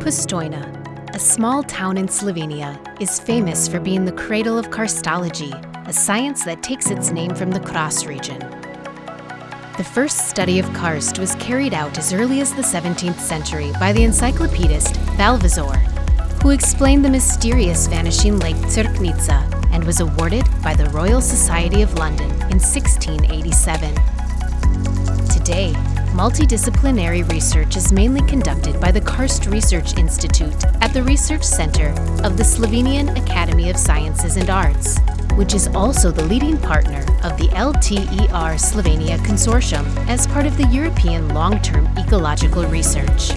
Postojna, a small town in Slovenia, is famous for being the cradle of karstology, a science that takes its name from the Kras region. The first study of karst was carried out as early as the 17th century by the encyclopedist Valvazor, who explained the mysterious vanishing Lake Crkvica and was awarded by the Royal Society of London in 1687. Today, multidisciplinary research is mainly conducted by the Karst Research Institute at the Research Center of the Slovenian Academy of Sciences and Arts, which is also the leading partner of the LTER Slovenia Consortium as part of the European Long-Term Ecological Research.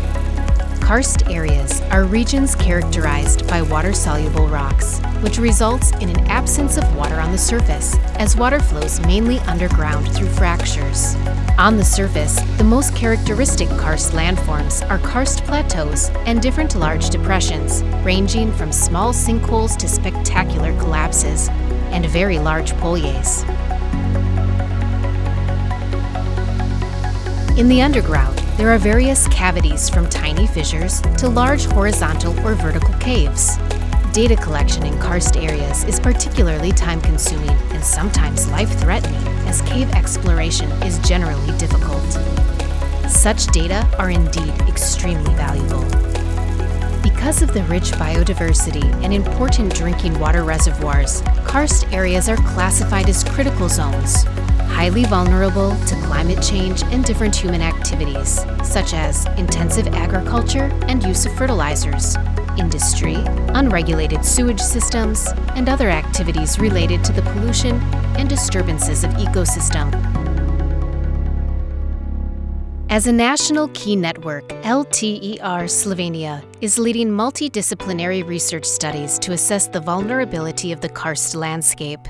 Karst areas are regions characterized by water-soluble rocks, which results in an absence of water on the surface, as water flows mainly underground through fractures. On the surface, the most characteristic karst landforms are karst plateaus and different large depressions, ranging from small sinkholes to spectacular collapses, and very large poljes. In the underground, there are various cavities from tiny fissures to large horizontal or vertical caves. Data collection in karst areas is particularly time-consuming and sometimes life-threatening, as cave exploration is generally difficult. Such data are indeed extremely valuable. Because of the rich biodiversity and important drinking water reservoirs, karst areas are classified as critical zones, highly vulnerable to climate change and different human activities, such as intensive agriculture and use of fertilizers, industry, unregulated sewage systems, and other activities related to the pollution and disturbances of ecosystem. As a national key network, LTER Slovenia is leading multidisciplinary research studies to assess the vulnerability of the karst landscape.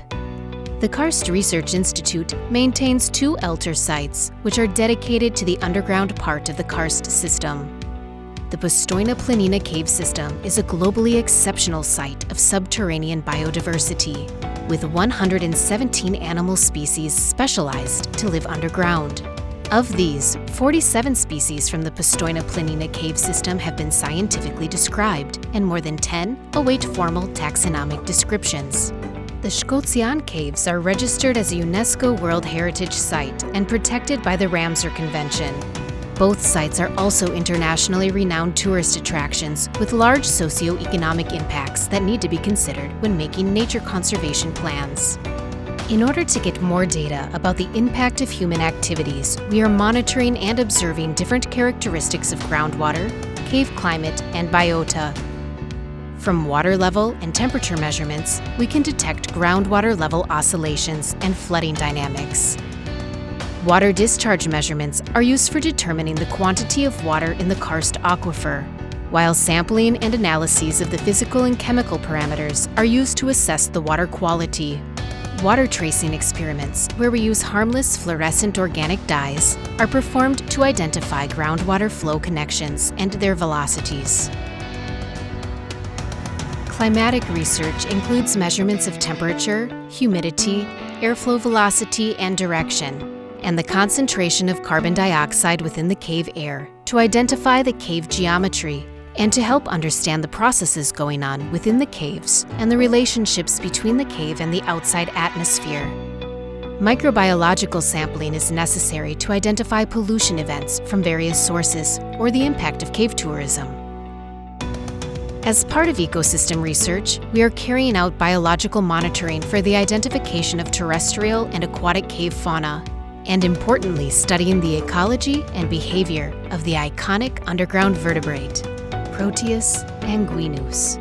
The Karst Research Institute maintains 2 ELTER sites, which are dedicated to the underground part of the karst system. The Postojna Planina cave system is a globally exceptional site of subterranean biodiversity, with 117 animal species specialized to live underground. Of these, 47 species from the Postojna Planina cave system have been scientifically described, and more than 10 await formal taxonomic descriptions. The Škocjan Caves are registered as a UNESCO World Heritage Site and protected by the Ramsar Convention. Both sites are also internationally renowned tourist attractions with large socio-economic impacts that need to be considered when making nature conservation plans. In order to get more data about the impact of human activities, we are monitoring and observing different characteristics of groundwater, cave climate, and biota. From water level and temperature measurements, we can detect groundwater level oscillations and flooding dynamics. Water discharge measurements are used for determining the quantity of water in the karst aquifer, while sampling and analyses of the physical and chemical parameters are used to assess the water quality. Water tracing experiments, where we use harmless fluorescent organic dyes, are performed to identify groundwater flow connections and their velocities. Climatic research includes measurements of temperature, humidity, airflow velocity and direction, and the concentration of carbon dioxide within the cave air to identify the cave geometry and to help understand the processes going on within the caves and the relationships between the cave and the outside atmosphere. Microbiological sampling is necessary to identify pollution events from various sources or the impact of cave tourism. As part of ecosystem research, we are carrying out biological monitoring for the identification of terrestrial and aquatic cave fauna, and importantly, studying the ecology and behavior of the iconic underground vertebrate, Proteus anguinus.